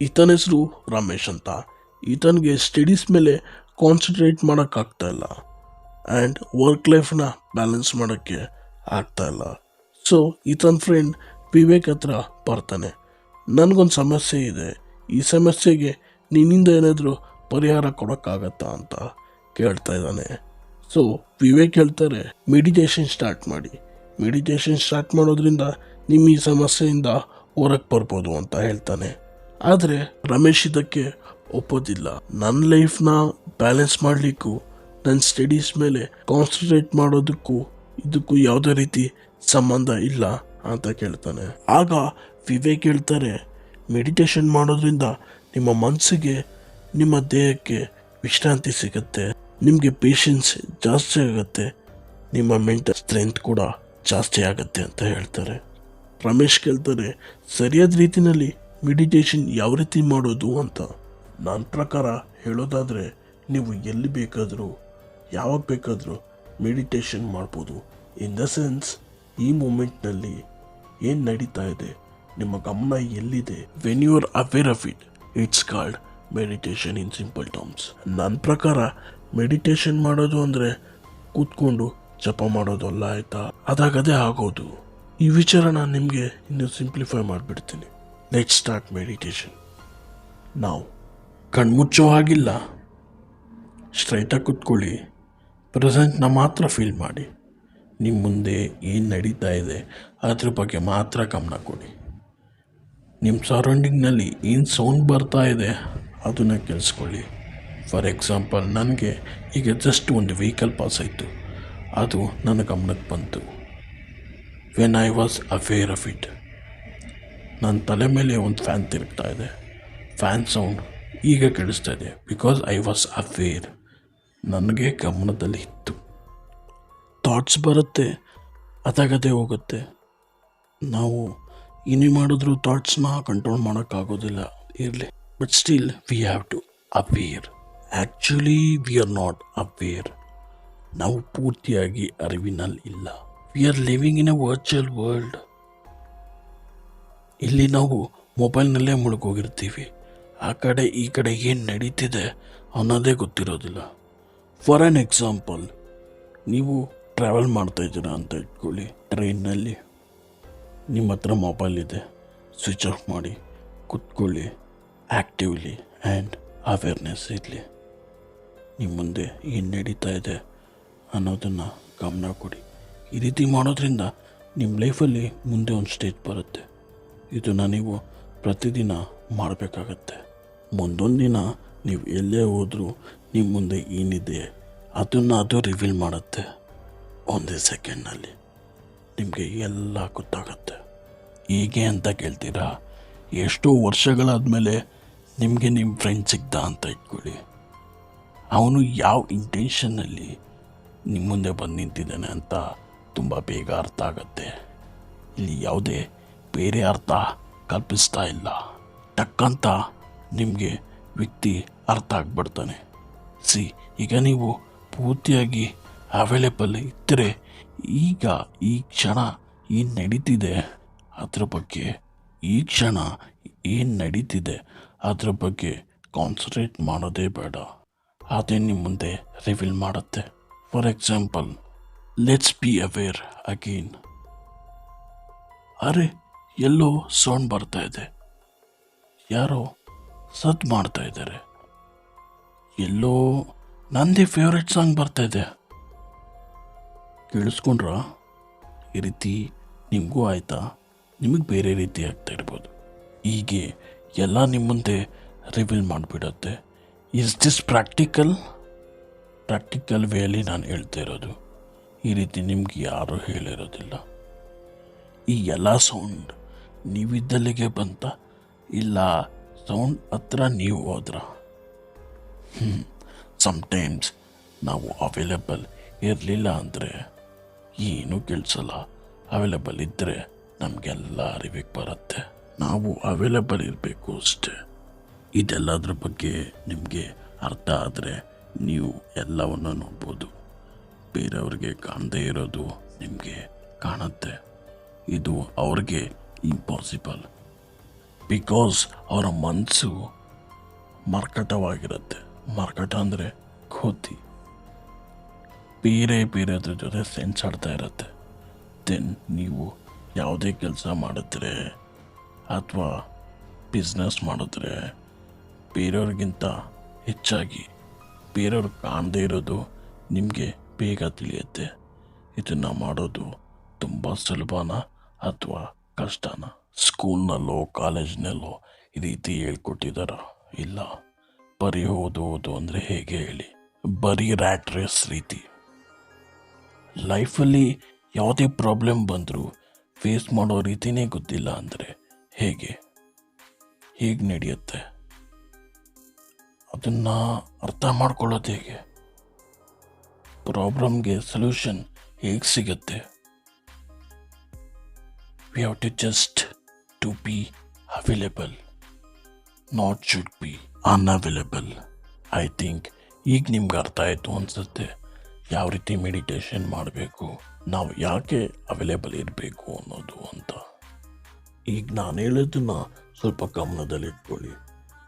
ಈತನ ಹೆಸರು ರಮೇಶ್ ಅಂತ. ಈತನಿಗೆ ಸ್ಟಡೀಸ್ ಮೇಲೆ ಕಾನ್ಸಂಟ್ರೇಟ್ ಮಾಡೋಕ್ಕಾಗ್ತಾ ಇಲ್ಲ ಆ್ಯಂಡ್ ವರ್ಕ್ ಲೈಫ್ನ ಬ್ಯಾಲೆನ್ಸ್ ಮಾಡೋಕ್ಕೆ ಆಗ್ತಾ ಇಲ್ಲ. ಸೊ ಈತನ ಫ್ರೆಂಡ್ ವಿವೇಕ್ ಹತ್ರ ಬರ್ತಾನೆ. ನನಗೊಂದು ಸಮಸ್ಯೆ ಇದೆ, ಈ ಸಮಸ್ಯೆಗೆ ನಿನ್ನಿಂದ ಏನಾದರೂ ಪರಿಹಾರ ಕೊಡೋಕ್ಕಾಗತ್ತಾ ಅಂತ ಕೇಳ್ತಾ ಇದ್ದಾನೆ. ಸೊ ವಿವೇಕ್ ಹೇಳ್ತಾರೆ, ಮೆಡಿಟೇಷನ್ ಸ್ಟಾರ್ಟ್ ಮಾಡಿ. ಮೆಡಿಟೇಷನ್ ಸ್ಟಾರ್ಟ್ ಮಾಡೋದ್ರಿಂದ ನಿಮ್ಮ ಈ ಸಮಸ್ಯೆಯಿಂದ ಹೊರಗೆ ಬರ್ಬೋದು ಅಂತ ಹೇಳ್ತಾನೆ. ಆದರೆ ರಮೇಶ್ ಇದಕ್ಕೆ ಒಪ್ಪೋದಿಲ್ಲ. ನನ್ನ ಲೈಫ್ನ ಬ್ಯಾಲೆನ್ಸ್ ಮಾಡಲಿಕ್ಕೂ ನನ್ನ ಸ್ಟಡೀಸ್ ಮೇಲೆ ಕಾನ್ಸಂಟ್ರೇಟ್ ಮಾಡೋದಕ್ಕೂ ಇದಕ್ಕೂ ಯಾವುದೇ ರೀತಿ ಸಂಬಂಧ ಇಲ್ಲ ಅಂತ ಕೇಳ್ತಾನೆ. ಆಗ ವಿವೇಕ್ ಹೇಳ್ತಾರೆ, ಮೆಡಿಟೇಷನ್ ಮಾಡೋದ್ರಿಂದ ನಿಮ್ಮ ಮನಸ್ಸಿಗೆ ನಿಮ್ಮ ದೇಹಕ್ಕೆ ವಿಶ್ರಾಂತಿ ಸಿಗುತ್ತೆ, ನಿಮಗೆ ಪೇಷನ್ಸ್ ಜಾಸ್ತಿ ಆಗುತ್ತೆ, ನಿಮ್ಮ ಮೆಂಟಲ್ ಸ್ಟ್ರೆಂತ್ ಕೂಡ ಜಾಸ್ತಿ ಆಗುತ್ತೆ ಅಂತ ಹೇಳ್ತಾರೆ. ರಮೇಶ್ ಕೇಳ್ತಾರೆ, ಸರಿಯಾದ ರೀತಿಯಲ್ಲಿ ಮೆಡಿಟೇಷನ್ ಯಾವ ರೀತಿ ಮಾಡೋದು ಅಂತ. ನನ್ನ ಪ್ರಕಾರ ಹೇಳೋದಾದರೆ ನೀವು ಎಲ್ಲಿ ಬೇಕಾದರೂ ಯಾವಾಗ ಬೇಕಾದರೂ ಮೆಡಿಟೇಷನ್ ಮಾಡ್ಬೋದು. ಇನ್ ದ ಸೆನ್ಸ್, ಈ ಮೂಮೆಂಟ್ನಲ್ಲಿ ಏನು ನಡೀತಾ ಇದೆ, ನಿಮ್ಮ ಗಮನ ಎಲ್ಲಿದೆ, when you are aware of it, it's called meditation in simple terms. ನನ್ನ ಪ್ರಕಾರ ಮೆಡಿಟೇಷನ್ ಮಾಡೋದು ಅಂದರೆ ಕೂತ್ಕೊಂಡು ಜಪ ಮಾಡೋದು ಅಲ್ಲ, ಆಯಿತಾ? ಅದಾಗದೇ ಆಗೋದು. ಈ ವಿಚಾರ ನಾನು ನಿಮಗೆ ಇನ್ನೂ ಸಿಂಪ್ಲಿಫೈ ಮಾಡಿಬಿಡ್ತೀನಿ. Let's start meditation. ನಾವು ಕಣ್ಮುಚ್ಚೋ ಹಾಗಿಲ್ಲ, ಸ್ಟ್ರೈಟಾಗಿ ಕೂತ್ಕೊಳ್ಳಿ, ಪ್ರೆಸೆಂಟ್ನ ಮಾತ್ರ ಫೀಲ್ ಮಾಡಿ. ನಿಮ್ಮ ಮುಂದೆ ಏನು ನಡೀತಾ ಇದೆ ಅದ್ರ ಬಗ್ಗೆ ಮಾತ್ರ ಗಮನ ಕೊಡಿ. ನಿಮ್ಮ ಸರೌಂಡಿಂಗ್ನಲ್ಲಿ ಏನು ಸೌಂಡ್ ಬರ್ತಾ ಇದೆ ಅದನ್ನು ಕೇಳಿಸ್ಕೊಳ್ಳಿ. ಫಾರ್ ಎಕ್ಸಾಂಪಲ್, ನನಗೆ ಈಗ ಜಸ್ಟ್ ಒಂದು ವೆಹಿಕಲ್ ಪಾಸ್ ಆಯಿತು, ಅದು ನನ್ನ ಗಮನಕ್ಕೆ ಬಂತು. When I was aware of it, ನನ್ನ ತಲೆ ಮೇಲೆ ಒಂದು ಫ್ಯಾನ್ ತಿರುಗ್ತಾ ಇದೆ, ಫ್ಯಾನ್ ಸೌಂಡ್ ಈಗ ಕೇಳಿಸ್ತಾ ಇದೆ, ಬಿಕಾಸ್ ಐ ವಾಸ್ ಅವೇರ್, ನನಗೆ ಗಮನದಲ್ಲಿ ಇತ್ತು. ಥಾಟ್ಸ್ ಬರುತ್ತೆ, ಅದಾಗದೇ ಹೋಗುತ್ತೆ. ನಾವು ಏನೇ ಮಾಡಿದ್ರೂ ಥಾಟ್ಸ್ನ ಕಂಟ್ರೋಲ್ ಮಾಡೋಕ್ಕಾಗೋದಿಲ್ಲ, ಇರಲಿ. But still we have to aware. Actually we are not aware. ನಾವು ಪೂರ್ತಿಯಾಗಿ ಅರಿವಿನಲ್ಲಿ ಇಲ್ಲ. We are living in a virtual world. ಇಲ್ಲಿ ನಾವು ಮೊಬೈಲ್ನಲ್ಲೇ ಮುಳುಗೋಗಿರ್ತೀವಿ. ಆ ಕಡೆ ಈ ಕಡೆ ಏನು ನಡೀತಿದೆ ಅನ್ನೋದೇ ಗೊತ್ತಿರೋದಿಲ್ಲ. ಫಾರ್ ಆನ್ ಎಕ್ಸಾಂಪಲ್, ನೀವು ಟ್ರಾವೆಲ್ ಮಾಡ್ತಾಯಿದ್ದೀರಾ ಅಂತ ಇಟ್ಕೊಳ್ಳಿ. ಟ್ರೈನ್ನಲ್ಲಿ ನಿಮ್ಮ ಹತ್ರ ಮೊಬೈಲ್ ಇದೆ, ಸ್ವಿಚ್ ಆಫ್ ಮಾಡಿ ಕೂತ್ಕೊಳ್ಳಿ. ಆ್ಯಕ್ಟಿವ್ಲಿ ಆ್ಯಂಡ್ ಅವೇರ್ನೆಸ್ ಇರಲಿ. ನಿಮ್ಮ ಮುಂದೆ ಏನು ನಡೀತಾ ಇದೆ ಅನ್ನೋದನ್ನು ಗಮನ ಕೊಡಿ. ಈ ರೀತಿ ಮಾಡೋದ್ರಿಂದ ನಿಮ್ಮ ಲೈಫಲ್ಲಿ ಮುಂದೆ ಒಂದು ಸ್ಟೇಜ್ ಬರುತ್ತೆ. ಇದನ್ನು ನೀವು ಪ್ರತಿದಿನ ಮಾಡಬೇಕಾಗತ್ತೆ. ಮುಂದೊಂದು ದಿನ ನೀವು ಎಲ್ಲೇ ಹೋದರೂ ನಿಮ್ಮ ಮುಂದೆ ಏನಿದೆ ಅದನ್ನು ಅದು ರಿವೀಲ್ ಮಾಡುತ್ತೆ. ಒಂದೇ ಸೆಕೆಂಡ್ನಲ್ಲಿ ನಿಮಗೆ ಎಲ್ಲ ಗೊತ್ತಾಗತ್ತೆ. ಹೀಗೆ ಅಂತ ಕೇಳ್ತೀರಾ? ಎಷ್ಟೋ ವರ್ಷಗಳಾದಮೇಲೆ ನಿಮಗೆ ನಿಮ್ಮ ಫ್ರೆಂಡ್ ಸಿಗ್ದ ಅಂತ ಇಟ್ಕೊಳ್ಳಿ. ಅವನು ಯಾವ ಇಂಟೆನ್ಷನ್ನಲ್ಲಿ ನಿಮ್ಮ ಮುಂದೆ ಬಂದು ನಿಂತಿದ್ದಾನೆ ಅಂತ ತುಂಬ ಬೇಗ ಅರ್ಥ ಆಗುತ್ತೆ. ಇಲ್ಲಿ ಯಾವುದೇ ಬೇರೆ ಅರ್ಥ ಕಲ್ಪಿಸ್ತಾ ಇಲ್ಲ. ಟಕ್ಕಂತ ನಿಮಗೆ ವ್ಯಕ್ತಿ ಅರ್ಥ ಆಗ್ಬಿಡ್ತಾನೆ. ಈಗ ನೀವು ಪೂರ್ತಿಯಾಗಿ ಅವೈಲೇಬಲ್ ಇದ್ದರೆ, ಈಗ ಈ ಕ್ಷಣ ಏನು ನಡೀತಿದೆ ಅದ್ರ ಬಗ್ಗೆ, ಈ ಕ್ಷಣ ಏನು ನಡೀತಿದೆ ಅದ್ರ ಬಗ್ಗೆ ಕಾನ್ಸಂಟ್ರೇಟ್ ಮಾಡೋದೇ ಬೇಡ. ಅದೇ ನಿಮ್ಮ ಮುಂದೆ ರಿವೀಲ್ ಮಾಡುತ್ತೆ. For example, let's be aware again. ಅರೆ, ಎಲ್ಲೋ ಸೌಂಡ್ ಬರ್ತಾ ಇದೆ, ಯಾರೋ ಸದ್ದು ಮಾಡ್ತಾ ಇದ್ದಾರೆ, ಎಲ್ಲೋ ನಂದೇ ಫೇವ್ರೆಟ್ ಸಾಂಗ್ ಬರ್ತಾ ಇದೆ, ಕೇಳಿಸ್ಕೊಂಡ್ರ? ಈ ರೀತಿ ನಿಮಗೂ ಆಯಿತಾ? ನಿಮಗೆ ಬೇರೆ ರೀತಿ ಆಗ್ತಾ ಇರ್ಬೋದು. ಹೀಗೆ ಎಲ್ಲ ನಿಮ್ಮ ಮುಂದೆ ರಿವೀಲ್ ಮಾಡಿಬಿಡತ್ತೆ. ಈಸ್ ದಿಸ್ ಪ್ರಾಕ್ಟಿಕಲ್ ವೇಯಲ್ಲಿ ನಾನು ಹೇಳ್ತಾ ಇರೋದು. ಈ ರೀತಿ ನಿಮ್ಗೆ ಯಾರೂ ಹೇಳಿರೋದಿಲ್ಲ. ಈ ಎಲ್ಲ ಸೌಂಡ್ ನೀವಿದ್ದಲ್ಲಿಗೆ ಬಂತ, ಇಲ್ಲ ಸೌಂಡ್ ಹತ್ರ ನೀವು ಹೋದ್ರ? ಸಮ್ಟೈಮ್ಸ್ ನಾವು ಅವೈಲೇಬಲ್ ಇರಲಿಲ್ಲ ಅಂದರೆ ಏನೂ ಕೇಳಿಸಲ್ಲ. ಅವೈಲೇಬಲ್ ಇದ್ದರೆ ನಮಗೆಲ್ಲ ಅರಿವಿಗೆ ಬರುತ್ತೆ. ನಾವು ಅವೈಲೇಬಲ್ ಇರಬೇಕು ಅಷ್ಟೇ. ಇದೆಲ್ಲದ್ರ ಬಗ್ಗೆ ನಿಮಗೆ ಅರ್ಥ ಆದರೆ ನೀವು ಎಲ್ಲವನ್ನು ನೋಡ್ಬೋದು. ಬೇರೆಯವ್ರಿಗೆ ಕಾಣದೇ ಇರೋದು ನಿಮಗೆ ಕಾಣುತ್ತೆ. ಇದು ಅವ್ರಿಗೆ ಇಂಪಾಸಿಬಲ್. ಬಿಕಾಸ್ ಅವರ ಮನಸ್ಸು ಮರ್ಕಟವಾಗಿರುತ್ತೆ. ಮರ್ಕಟ ಅಂದರೆ ಕೋತಿ, ಬೇರೆದ್ರ ಜೊತೆ ಸೆನ್ಸ್ ಆಡ್ತಾ ಇರುತ್ತೆ. ದೆನ್ ನೀವು ಯಾವುದೇ ಕೆಲಸ ಮಾಡಿದ್ರೆ ಅಥವಾ ಬಿಸ್ನೆಸ್ ಮಾಡಿದ್ರೆ ಬೇರೆಯವ್ರಿಗಿಂತ ಹೆಚ್ಚಾಗಿ ಬೇರೆಯವ್ರು ಕಾಣದೇ ಇರೋದು ನಿಮಗೆ ಬೇಗ ತಿಳಿಯುತ್ತೆ. ಇದನ್ನು ಮಾಡೋದು ತುಂಬ ಸುಲಭನಾ ಅಥವಾ ಕಷ್ಟನಾ? ಸ್ಕೂಲ್ನಲ್ಲೋ ಕಾಲೇಜ್ನಲ್ಲೋ ಈ ರೀತಿ ಹೇಳ್ಕೊಟ್ಟಿದ್ದಾರ? ಇಲ್ಲ. ಬರೀ ಓದು ಅಂದರೆ ಹೇಗೆ ಹೇಳಿ? ಬರೀ ರ್ಯಾಟ್ ರೇಸ್ ರೀತಿ. ಲೈಫಲ್ಲಿ ಯಾವುದೇ ಪ್ರಾಬ್ಲಮ್ ಬಂದರೂ ಫೇಸ್ ಮಾಡೋ ರೀತಿನೇ ಗೊತ್ತಿಲ್ಲ ಅಂದರೆ ಹೇಗೆ ನಡೆಯುತ್ತೆ? ಅದನ್ನು ಅರ್ಥ ಮಾಡ್ಕೊಳ್ಳೋದು ಹೇಗೆ? ಪ್ರಾಬ್ಲಮ್ಗೆ ಸೊಲ್ಯೂಷನ್ ಹೇಗೆ ಸಿಗುತ್ತೆ? We have to just to be available, not should be unavailable. I think ಈಗ ನಿಮ್ಗೆ ಅರ್ಥ ಆಯಿತು ಅನಿಸುತ್ತೆ ಯಾವ ರೀತಿ ಮೆಡಿಟೇಷನ್ ಮಾಡಬೇಕು, ನಾವು ಯಾಕೆ ಅವೈಲೇಬಲ್ ಇರಬೇಕು ಅನ್ನೋದು ಅಂತ. ಈಗ ನಾನು ಹೇಳೋದನ್ನ ಸ್ವಲ್ಪ ಗಮನದಲ್ಲಿಟ್ಕೊಳ್ಳಿ.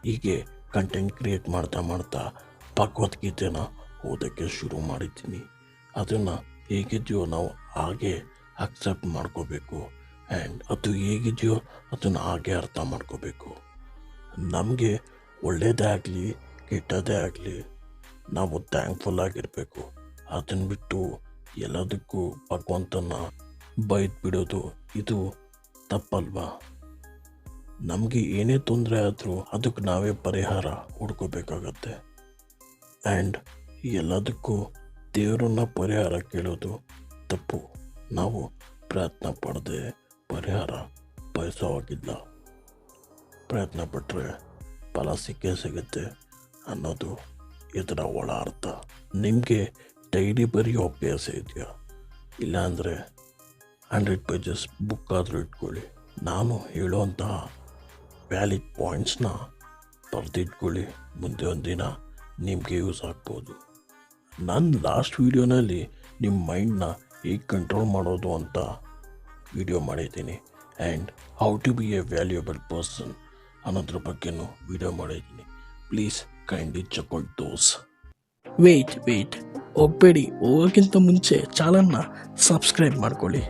ಹೀಗೆ ಕಂಟೆಂಟ್ ಕ್ರಿಯೇಟ್ ಮಾಡ್ತಾ ಭಗವದ್ಗೀತೆನ ಓದೋಕ್ಕೆ ಶುರು ಮಾಡಿದ್ದೀನಿ. ಅದನ್ನು ಹೇಗಿದೆಯೋ ನಾವು ಹಾಗೆ ಅಕ್ಸೆಪ್ಟ್ ಮಾಡ್ಕೋಬೇಕು. ಆ್ಯಂಡ್ ಅದು ಹೇಗಿದೆಯೋ ಅದನ್ನು ಹಾಗೆ ಅರ್ಥ ಮಾಡ್ಕೋಬೇಕು. ನಮಗೆ ಒಳ್ಳೆಯದೇ ಆಗಲಿ ಕೆಟ್ಟದೇ ಆಗಲಿ ನಾವು ಥ್ಯಾಂಕ್ಫುಲ್ ಆಗಿರಬೇಕು. ಅದನ್ನು ಬಿಟ್ಟು ಎಲ್ಲದಕ್ಕೂ ಭಗವಂತನ ಬೈದು ಬಿಡೋದು ಇದು ತಪ್ಪಲ್ವಾ? ನಮಗೆ ಏನೇ ತೊಂದರೆ ಆದರೂ ಅದಕ್ಕೆ ನಾವೇ ಪರಿಹಾರ ಹುಡ್ಕೋಬೇಕಾಗತ್ತೆ. ಆ್ಯಂಡ್ ಎಲ್ಲದಕ್ಕೂ ದೇವರನ್ನ ಪರಿಹಾರ ಕೇಳೋದು ತಪ್ಪು. ನಾವು ಪ್ರಯತ್ನ ಪಡದೆ ಪರಿಹಾರ ಬಯಸೋ ಹಾಗಿಲ್ಲ. ಪ್ರಯತ್ನ ಪಟ್ಟರೆ ಫಲ ಸಿಕ್ಕೇ ಸಿಗುತ್ತೆ ಅನ್ನೋದು ಇದರ ಒಳ ಅರ್ಥ. ನಿಮಗೆ ಡೈಲಿ ಬರೆಯೋ ಅಭ್ಯಾಸ ಇದೆಯಾ? ಇಲ್ಲಾಂದರೆ 100 ಪೇಜಸ್ ಬುಕ್ ಆದರೂ ಇಟ್ಕೊಳ್ಳಿ. ನಾನು ಹೇಳುವಂತಹ ವ್ಯಾಲಿಡ್ ಪಾಯಿಂಟ್ಸ್ನ ಬರೆದಿಟ್ಕೊಳ್ಳಿ. ಮುಂದೆ ಒಂದಿನ ನಿಮಗೆ ಯೂಸ್ ಆಗ್ಬೋದು. ನನ್ನ ಲಾಸ್ಟ್ ವೀಡಿಯೋನಲ್ಲಿ ನಿಮ್ಮ ಮೈಂಡ್ನ ಹೇಗೆ ಕಂಟ್ರೋಲ್ ಮಾಡೋದು ಅಂತ ವಿಡಿಯೋ ಮಾಡಿದ್ದೀನಿ. And how to be a valuable person ಅನ್ನೋದ್ರ ಬಗ್ಗೆನೂ ವಿಡಿಯೋ ಮಾಡಿದ್ದೀನಿ. Please kindly check out those. Wait ಹೋಗಬೇಡಿ. ಹೋಗೋಕ್ಕಿಂತ ಮುಂಚೆ ಚಾನಲ್ನ ಸಬ್ಸ್ಕ್ರೈಬ್ ಮಾಡ್ಕೊಳ್ಳಿ.